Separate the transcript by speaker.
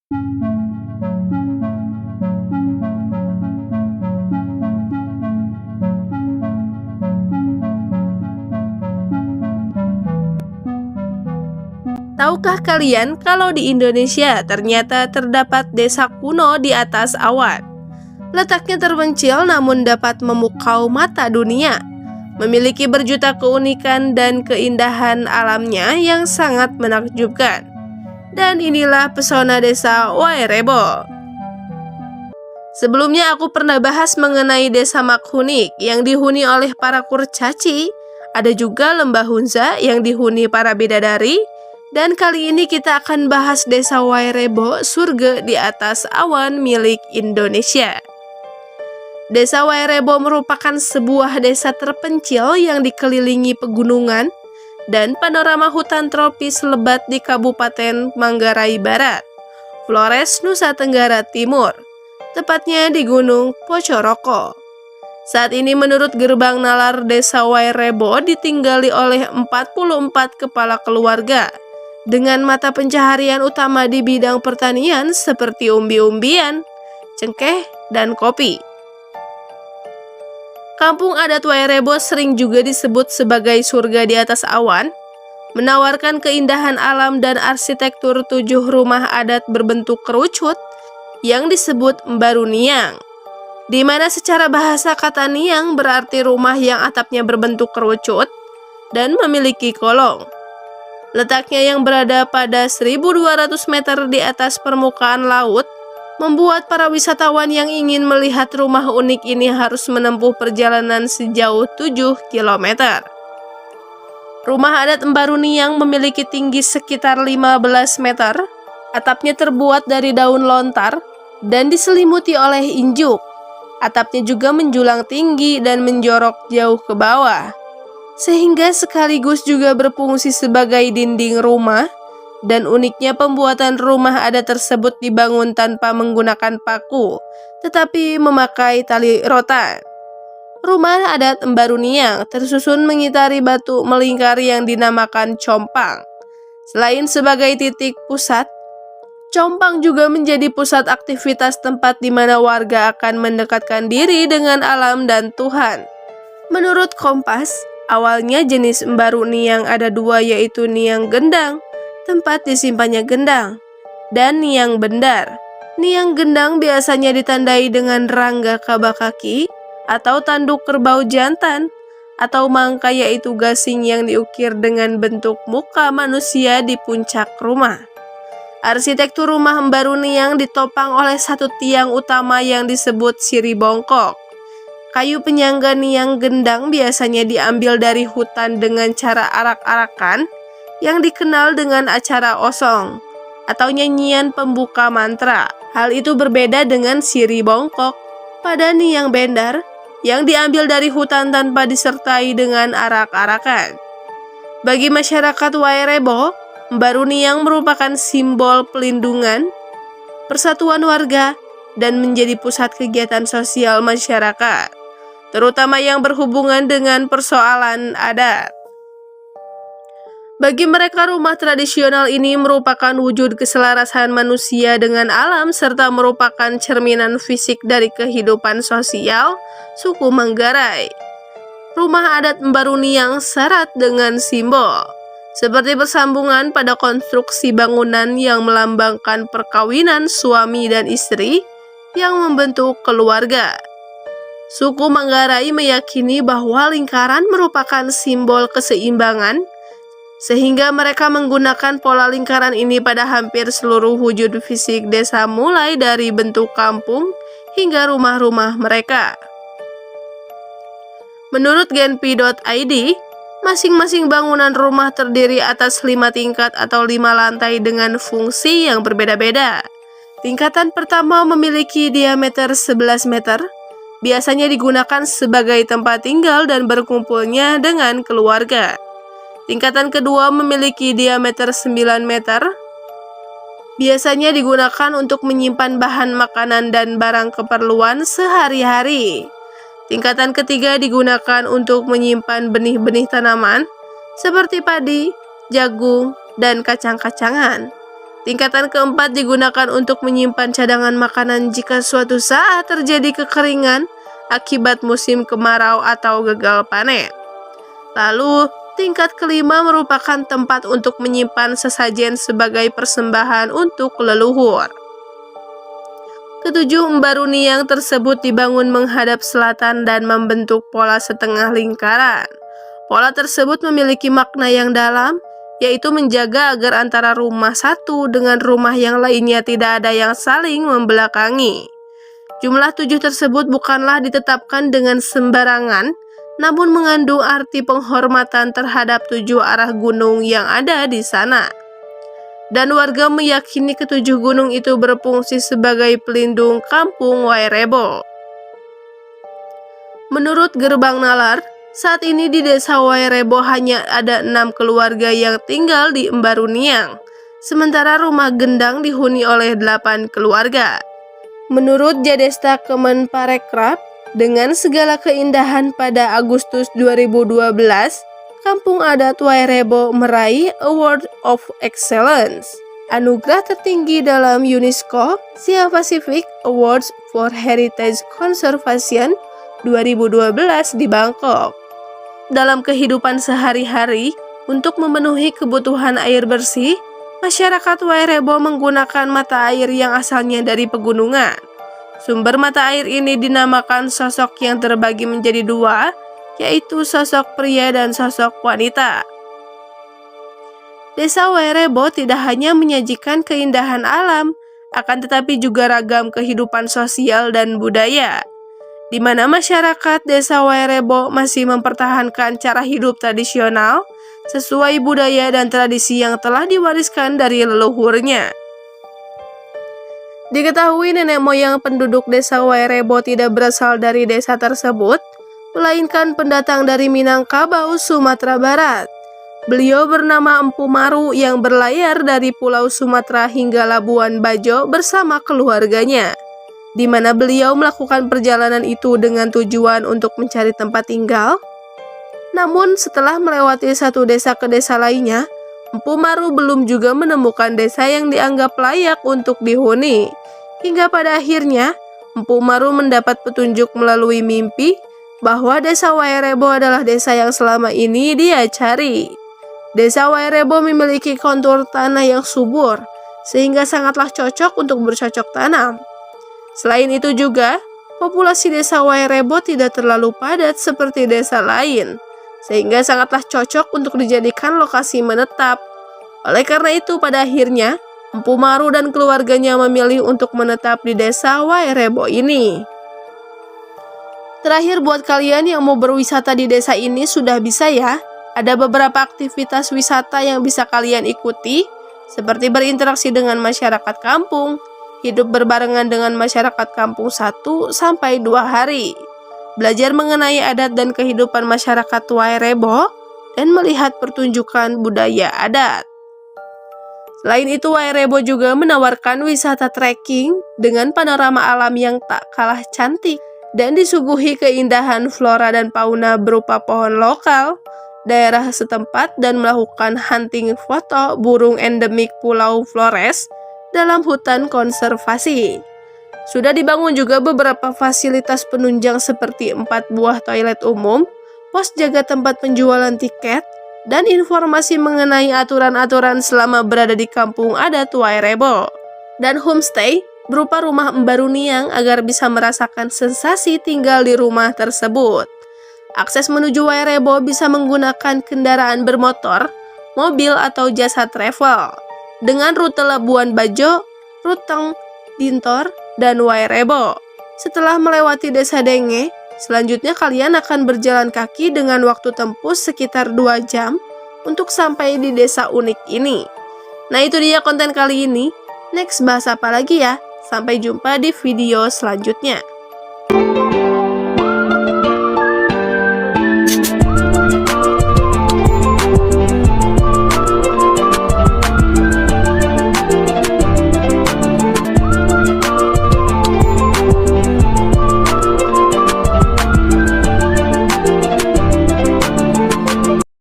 Speaker 1: Tahukah kalian kalau di Indonesia ternyata terdapat desa kuno di atas awan? Letaknya terpencil namun dapat memukau mata dunia. Memiliki berjuta keunikan dan keindahan alamnya yang sangat menakjubkan. Dan inilah pesona desa Wairebo. Sebelumnya aku pernah bahas mengenai desa Makhunik yang dihuni oleh para kurcaci. Ada juga lembah Hunza yang dihuni para bidadari. Dan kali ini kita akan bahas desa Wairebo, surga di atas awan milik Indonesia. Desa Wairebo merupakan sebuah desa terpencil yang dikelilingi pegunungan dan panorama hutan tropis lebat di Kabupaten Manggarai Barat, Flores, Nusa Tenggara Timur, tepatnya di Gunung Pocoroko. Saat ini menurut Gerbang Nalar Desa Wairebo ditinggali oleh 44 kepala keluarga dengan mata pencaharian utama di bidang pertanian seperti umbi-umbian, cengkeh, dan kopi. Kampung adat Wairebo sering juga disebut sebagai surga di atas awan, menawarkan keindahan alam dan arsitektur 7 rumah adat berbentuk kerucut yang disebut Mbaru Niang, di mana secara bahasa kata Niang berarti rumah yang atapnya berbentuk kerucut dan memiliki kolong. Letaknya yang berada pada 1.200 meter di atas permukaan laut membuat para wisatawan yang ingin melihat rumah unik ini harus menempuh perjalanan sejauh 7 km. Rumah adat Mbaru Niang memiliki tinggi sekitar 15 meter, atapnya terbuat dari daun lontar dan diselimuti oleh injuk. Atapnya juga menjulang tinggi dan menjorok jauh ke bawah, sehingga sekaligus juga berfungsi sebagai dinding rumah. Dan uniknya pembuatan rumah adat tersebut dibangun tanpa menggunakan paku, tetapi memakai tali rotan. Rumah adat Mbaru Niang tersusun mengitari batu melingkar yang dinamakan compang. Selain sebagai titik pusat, compang juga menjadi pusat aktivitas tempat di mana warga akan mendekatkan diri dengan alam dan Tuhan. Menurut Kompas, awalnya jenis Mbaru Niang ada 2, yaitu Niang Gendang, tempat disimpannya gendang, dan Niang Bendar. Niang Gendang biasanya ditandai dengan rangga kaba kaki atau tanduk kerbau jantan, atau mangka yaitu gasing yang diukir dengan bentuk muka manusia di puncak rumah. Arsitektur rumah Mbaru Niang ditopang oleh satu tiang utama yang disebut siri bongkok. Kayu penyangga Niang Gendang biasanya diambil dari hutan dengan cara arak-arakan yang dikenal dengan acara osong atau nyanyian pembuka mantra. Hal itu berbeda dengan siri bongkok pada Niang Bendar yang diambil dari hutan tanpa disertai dengan arak-arakan. Bagi masyarakat Wairebo, Mbaru Niang merupakan simbol pelindungan, persatuan warga, dan menjadi pusat kegiatan sosial masyarakat, terutama yang berhubungan dengan persoalan adat. Bagi mereka, rumah tradisional ini merupakan wujud keselarasan manusia dengan alam serta merupakan cerminan fisik dari kehidupan sosial suku Manggarai. Rumah adat Mbaru Niang syarat dengan simbol, seperti persambungan pada konstruksi bangunan yang melambangkan perkawinan suami dan istri yang membentuk keluarga. Suku Manggarai meyakini bahwa lingkaran merupakan simbol keseimbangan, sehingga mereka menggunakan pola lingkaran ini pada hampir seluruh wujud fisik desa mulai dari bentuk kampung hingga rumah-rumah mereka. Menurut genpi.id, masing-masing bangunan rumah terdiri atas 5 tingkat atau 5 lantai dengan fungsi yang berbeda-beda. Tingkatan pertama memiliki diameter 11 meter, biasanya digunakan sebagai tempat tinggal dan berkumpulnya dengan keluarga. Tingkatan kedua memiliki diameter 9 meter, biasanya digunakan untuk menyimpan bahan makanan dan barang keperluan sehari-hari. Tingkatan ketiga digunakan untuk menyimpan benih-benih tanaman seperti padi, jagung, dan kacang-kacangan. Tingkatan keempat digunakan untuk menyimpan cadangan makanan jika suatu saat terjadi kekeringan akibat musim kemarau atau gagal panen. Lalu, tingkat kelima merupakan tempat untuk menyimpan sesajen sebagai persembahan untuk leluhur. Ketujuh embaruniang tersebut dibangun menghadap selatan dan membentuk pola setengah lingkaran. Pola tersebut memiliki makna yang dalam, yaitu menjaga agar antara rumah satu dengan rumah yang lainnya tidak ada yang saling membelakangi. Jumlah 7 tersebut bukanlah ditetapkan dengan sembarangan, namun mengandung arti penghormatan terhadap 7 arah gunung yang ada di sana. Dan warga meyakini ketujuh gunung itu berfungsi sebagai pelindung kampung Wairebo. Menurut Gerbang Nalar, saat ini di desa Wairebo hanya ada 6 keluarga yang tinggal di Embaruniang, sementara rumah Gendang dihuni oleh 8 keluarga. Menurut Jadesta Kemenparekraf, dengan segala keindahan pada Agustus 2012, Kampung Adat Wairebo meraih Award of Excellence, anugerah tertinggi dalam UNESCO Asia Pacific Awards for Heritage Conservation 2012 di Bangkok. Dalam kehidupan sehari-hari, untuk memenuhi kebutuhan air bersih, masyarakat Wairebo menggunakan mata air yang asalnya dari pegunungan. Sumber mata air ini dinamakan sosok yang terbagi menjadi 2, yaitu sosok pria dan sosok wanita. Desa Wairebo tidak hanya menyajikan keindahan alam, akan tetapi juga ragam kehidupan sosial dan budaya, di mana masyarakat desa Wairebo masih mempertahankan cara hidup tradisional sesuai budaya dan tradisi yang telah diwariskan dari leluhurnya. Diketahui nenek moyang penduduk desa Wairebo tidak berasal dari desa tersebut, melainkan pendatang dari Minangkabau, Sumatera Barat. Beliau bernama Empu Maru yang berlayar dari Pulau Sumatera hingga Labuan Bajo bersama keluarganya, di mana beliau melakukan perjalanan itu dengan tujuan untuk mencari tempat tinggal. Namun setelah melewati satu desa ke desa lainnya, Empu Maru belum juga menemukan desa yang dianggap layak untuk dihuni. Hingga pada akhirnya, Empu Maru mendapat petunjuk melalui mimpi bahwa desa Wairebo adalah desa yang selama ini dia cari. Desa Wairebo memiliki kontur tanah yang subur, sehingga sangatlah cocok untuk bercocok tanam. Selain itu juga, populasi desa Wairebo tidak terlalu padat seperti desa lain, sehingga sangatlah cocok untuk dijadikan lokasi menetap. Oleh karena itu, pada akhirnya, Empu Maru dan keluarganya memilih untuk menetap di desa Wairebo ini. Terakhir, buat kalian yang mau berwisata di desa ini sudah bisa ya. Ada beberapa aktivitas wisata yang bisa kalian ikuti, seperti berinteraksi dengan masyarakat kampung, hidup berbarengan dengan masyarakat kampung 1-2 hari, belajar mengenai adat dan kehidupan masyarakat Wairebo, dan melihat pertunjukan budaya adat. Selain itu, Wairebo juga menawarkan wisata trekking dengan panorama alam yang tak kalah cantik dan disuguhi keindahan flora dan fauna berupa pohon lokal, daerah setempat, dan melakukan hunting foto burung endemik Pulau Flores dalam hutan konservasi. Sudah dibangun juga beberapa fasilitas penunjang seperti 4 buah toilet umum, pos jaga tempat penjualan tiket, dan informasi mengenai aturan-aturan selama berada di kampung adat Wairebo. Dan homestay berupa rumah embaruniang agar bisa merasakan sensasi tinggal di rumah tersebut. Akses menuju Wairebo bisa menggunakan kendaraan bermotor, mobil, atau jasa travel dengan rute Labuan Bajo, Ruteng, Dintor, dan Wairebo. Setelah melewati desa Denge, selanjutnya kalian akan berjalan kaki dengan waktu tempuh sekitar 2 jam untuk sampai di desa unik ini. Nah, itu dia konten kali ini. Next bahas apa lagi ya? Sampai jumpa di video selanjutnya.